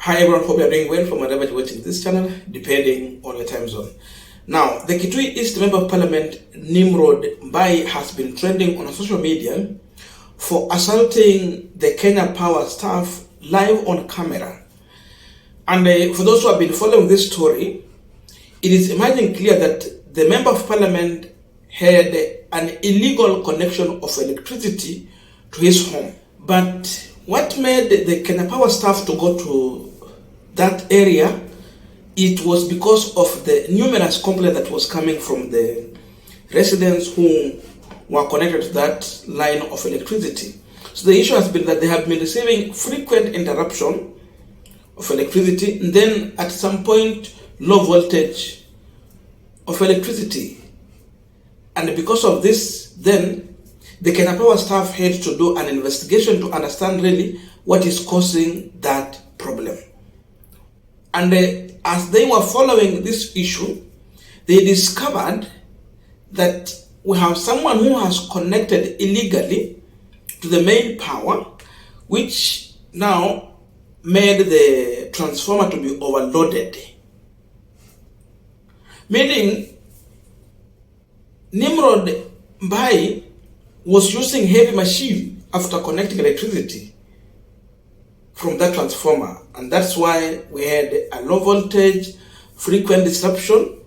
Hi everyone, hope you are doing well from wherever you're watching this channel, depending on your time zone. Now, the Kitui East Member of Parliament, Nimrod Mbai, has been trending on social media for assaulting the Kenya Power staff live on camera. And for those who have been following this story, it is emerging clear that the Member of Parliament had an illegal connection of electricity to his home. But what made the Kenya Power staff to go to that area, it was because of the numerous complaints that was coming from the residents who were connected to that line of electricity. So the issue has been that they have been receiving frequent interruption of electricity, and then at some point low voltage of electricity. And because of this, then the Kenya Power staff had to do an investigation to understand really what is causing that problem. And as they were following this issue, they discovered that we have someone who has connected illegally to the main power, which now made the transformer to be overloaded. Meaning, Nimrod Mbai was using heavy machine after connecting electricity from that transformer, and that's why we had a low voltage, frequent disruption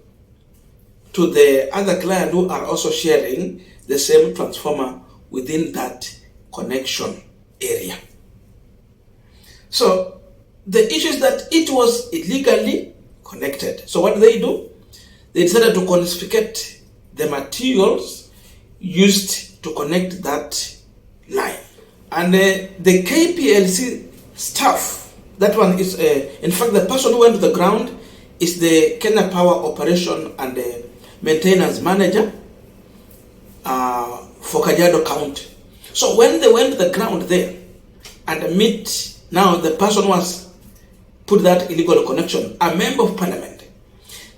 to the other client who are also sharing the same transformer within that connection area. So the issue is that it was illegally connected. So what they do? They decided to confiscate the materials used to connect that line. And the KPLC staff, that one is, in fact, the person who went to the ground is the Kenya Power Operation and Maintenance Manager for Kajiado County. So when they went to the ground there and meet now the person who has put that illegal connection, a member of parliament,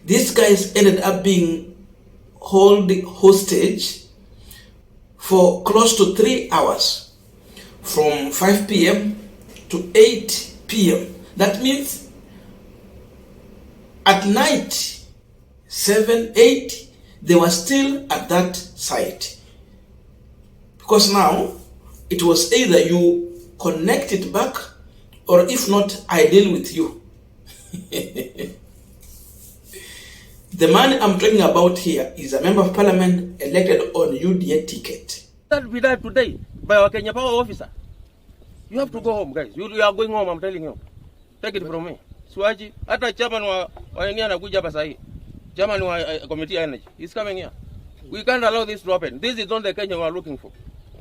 these guys ended up being held hostage for close to 3 hours, from 5 p.m. to 8 p.m. That means at night, 7, 8, they were still at that site. Because now, it was either you connect it back, or if not, I deal with you. The man I'm talking about here is a member of parliament elected on UDA ticket. That be done today by our Kenya Power officer. You have to go home, guys. You are going home, I'm telling you. Take it from me. Swaji, hata chairman wa eneo anakuja hapa sahi. Chairman wa committee energy. He's coming here. We can't allow this to happen. This is not the Kenya we are looking for.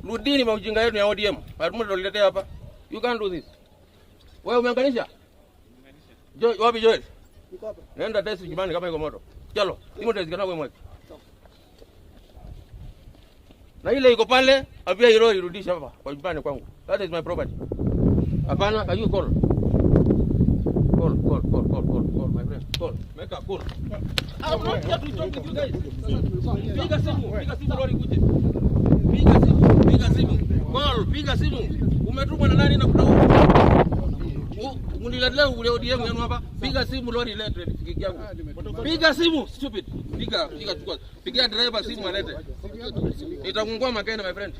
Rudini maujinga yenu ya ODM. Hatumu tuliletea hapa. You can't do this. Wewe umeunganisha? Wapi Joel? Niko hapa. Nenda test jibani kama iko moto. Chalo, imo test kana wewe mweke. Na ile iko pale, apia hilo irudisha hapa kwa jibani kwangu. That is my property. Hapana, can you call? Call, my friend. Call. Make a call. I'm not here to talk with you guys. Piga simu lori kuje. Piga simu. Call, piga simu. Umetumwa na nani na kutoa? Uniletea ule ODM yenu hapa. Piga simu lori lete rafiki yangu. Piga simu, stupid. Piga chukua. Pigia driver simu alete. Nitangungua makene my friend.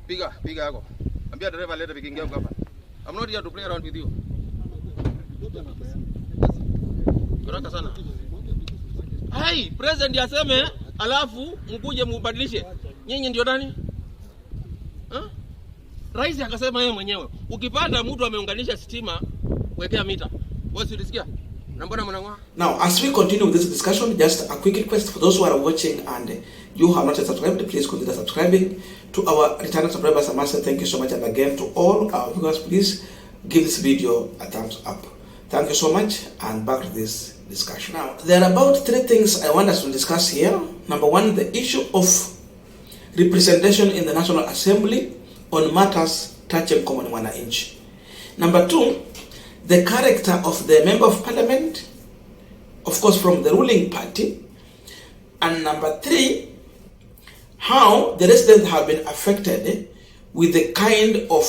Piga yako. Ambia driver lete rafiki yangu hapa. I'm not here to play around with you. Haraka sana. Hai, president yaseme alafu mkuje mubadilishe. Nyinyi ndio nani? Rais akasema yeye mwenyewe, ukipanda mtu ameunganisha stima, wekea mita. Wewe ulisikia? Na mbona mnang'oa? Now, as we continue with this discussion, just a quick request for those who are watching and you have not yet subscribed, please consider subscribing. To our returning subscribers, I must say thank you so much, and again to all our viewers, please give this video a thumbs up. Thank you so much, and back to this discussion. Now, there are about 3 things I want us to discuss here. Number 1, the issue of representation in the National Assembly on matters touching common wananchi. Number 2, the character of the member of parliament, of course from the ruling party. And number 3, how the residents have been affected with the kind of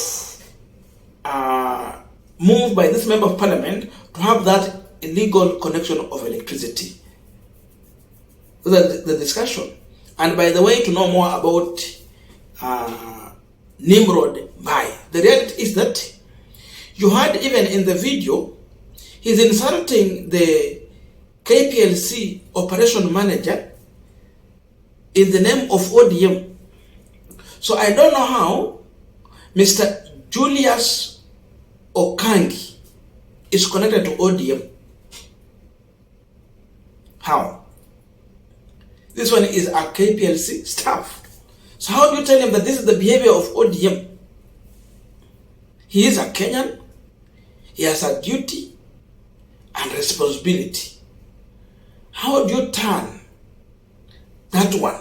move by this member of parliament to have that illegal connection of electricity. The discussion. And by the way, to know more about Nimrod Mbai, the reality is that you heard even in the video, he's insulting the KPLC operation manager in the name of ODM. So I don't know how Mr. Julius Okangi is connected to ODM. How? This one is a KPLC staff. So how do you tell him that this is the behavior of ODM? He is a Kenyan. He has a duty and responsibility. How do you turn that one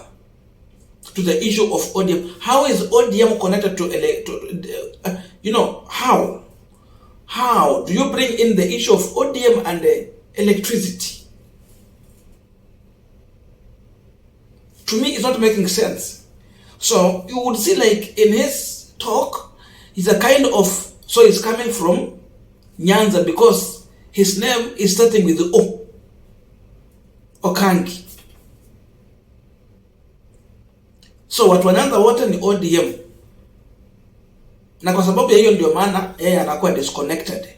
to the issue of ODM? How is ODM connected to how? How do you bring in the issue of ODM and electricity? To me, it's not making sense. So you would see, like in his talk, he's a kind of, so he's coming from Nyanza because his name is starting with the O. Okangi. So watu wa Nyanza wote ni ODM. Na kwa sababu ya hiyo ndio maana yeye anakuwa disconnected.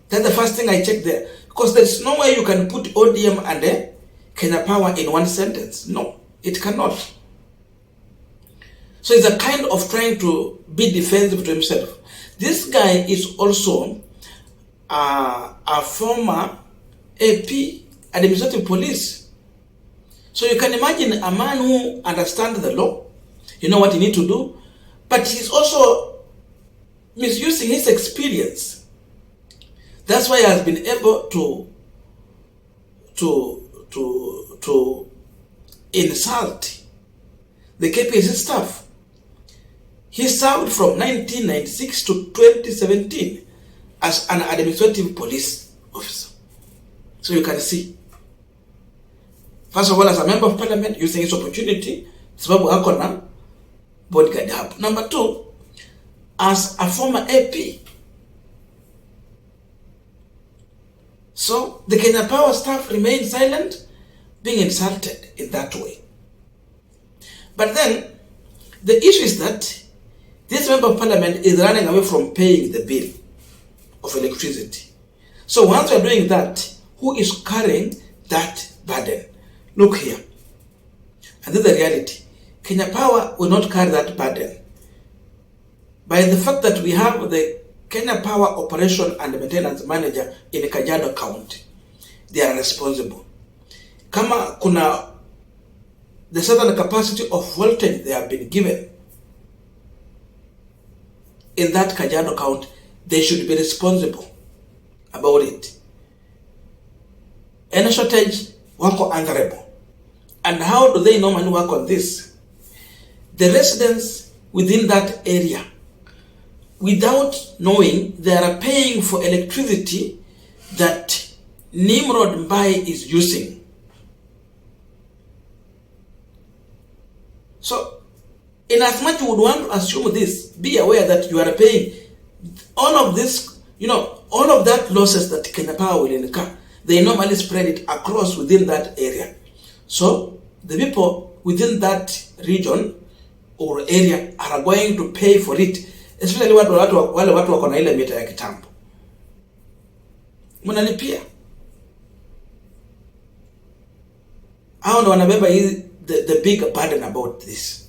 That's the first thing I checked there. Because there's no way you can put ODM and Kenya Power in one sentence. No, it cannot. So it's a kind of trying to be defensive to himself. This guy is also a former AP, administrative police. So you can imagine a man who understands the law, you know what he needs to do, but he's also misusing his experience. That's why he has been able to insult the KPLC staff. He served from 1996 to 2017 as an administrative police officer. So you can see, first of all, as a member of parliament, using his opportunity, sababu hako na bodyguard hapo. Number two, as a former AP. So the Kenya Power staff remained silent, being insulted in that way. But then, the issue is that this member of parliament is running away from paying the bill of electricity. So once we're doing that, who is carrying that burden? Look here. And this is the reality. Kenya Power will not carry that burden. By the fact that we have the Kenya Power Operation and Maintenance Manager in Kajiado County, they are responsible. Kama kuna the certain capacity of voltage they have been given in that Kajiado County, they should be responsible about it. Any shortage, wako answerable. And how do they normally work on this? The residents within that area, without knowing, they are paying for electricity that Nimrod Mbai is using. So, in as much you would want to assume this, be aware that you are paying all of this, all of that losses that Kenya Power will incur. They normally spread it across within that area. So, the people within that region or area are going to pay for it, especially wale watu wako na ile mita ya kitambo. Mnalipia. Hao ndo wanabeba the big burden about this.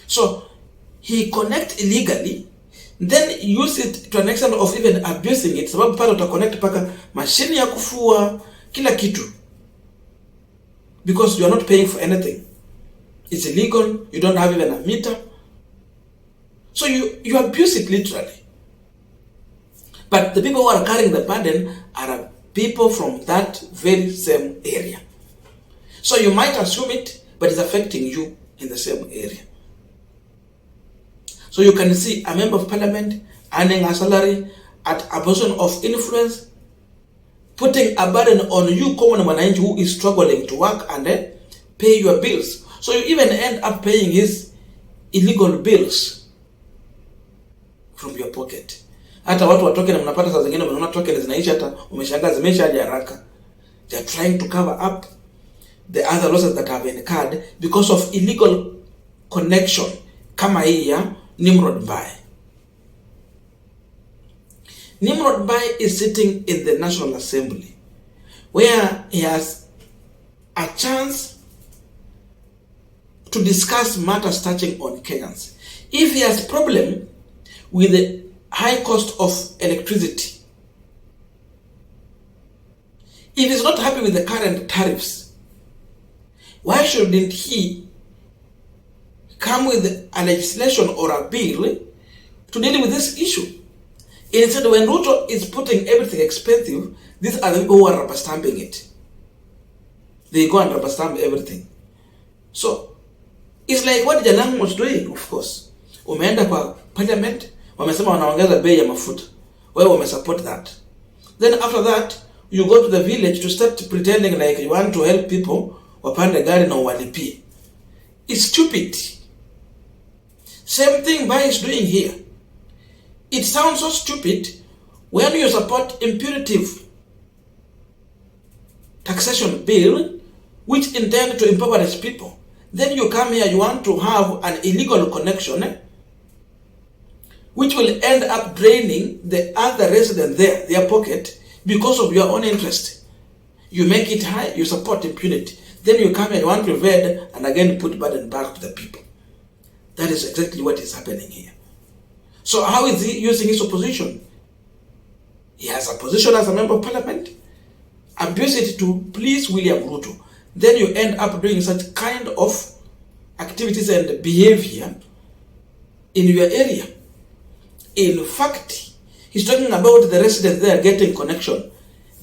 So, he connect illegally, then use it to an extent of even abusing it. Sababu pale utaconnect paka machine ya kufua, kila kitu. Because you are not paying for anything. It's illegal, you don't have even a meter. So you abuse it literally. But the people who are carrying the burden are people from that very same area. So you might assume it, but it's affecting you in the same area. So you can see a member of parliament earning a salary at a position of influence, putting a burden on you, common man who is struggling to work and pay your bills. So you even end up paying his illegal bills from your pocket. Hata watu watoke na mnapata saa zingine mnaona token zinaisha, hata umeshangaa zimeisha hadi haraka. They are trying to cover up the other losses that have been incurred because of illegal connection kama hii ya Nimrod Mbai. Nimrod Mbai is sitting in the National Assembly where he has a chance to discuss matters touching on Kenyans. If he has problem with the high cost of electricity, if he's not happy with the current tariffs, why shouldn't he come with a legislation or a bill to deal with this issue? Instead, when Ruto is putting everything expensive, these are the people who are rubber stamping it. They go and rubber stamp everything. So it's like what Jalang was doing, of course. Umeenda kwa parliament, wamesema wanaongeza bei ya mafuta. Wewe umesupport that. Then after that, you go to the village to start pretending like you want to help people wapande gari na uwalipie. It's stupid. Same thing Mbai is doing here. It sounds so stupid when you support imperative taxation bill which intend to impoverish people. Then you come here, you want to have an illegal connection which will end up draining the other residents there, their pocket, because of your own interest. You make it high, you support impunity. Then you come and want to evade and again put burden back to the people. That is exactly what is happening here. So how is he using his opposition? He has a position as a member of parliament, abuse it to please William Ruto. Then you end up doing such kind of activities and behavior in your area. In fact, he's talking about the residents there getting connection.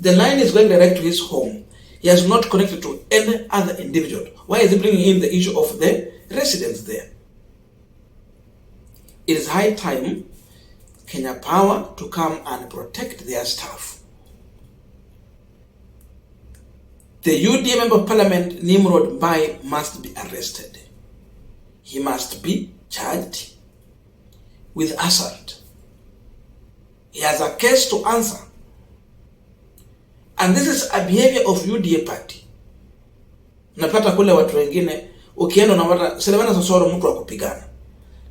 The line is going direct to his home. He has not connected to any other individual. Why is he bringing in the issue of the residents there? It is high time Kenya Power to come and protect their staff. The UDA member of parliament, Nimrod Mbai, must be arrested. He must be charged with assault. He has a case to answer. And this is a behavior of UDA party. Napata kule watu wengine, ukienda unapata Selemana Sosoro mtu wa kupigana.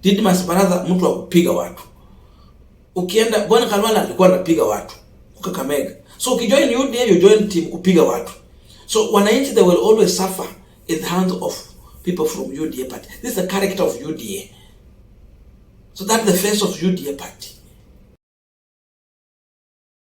Didmas Baraza mtu wa kupiga watu. Ukienda Bwana Kalwala alikuwa anapiga watu. Kakamega. So ukijoin UDA, you join team kupiga watu. So wananchi, they will always suffer in the hands of people from UDA party. This is the character of UDA. So that's the face of UDA party.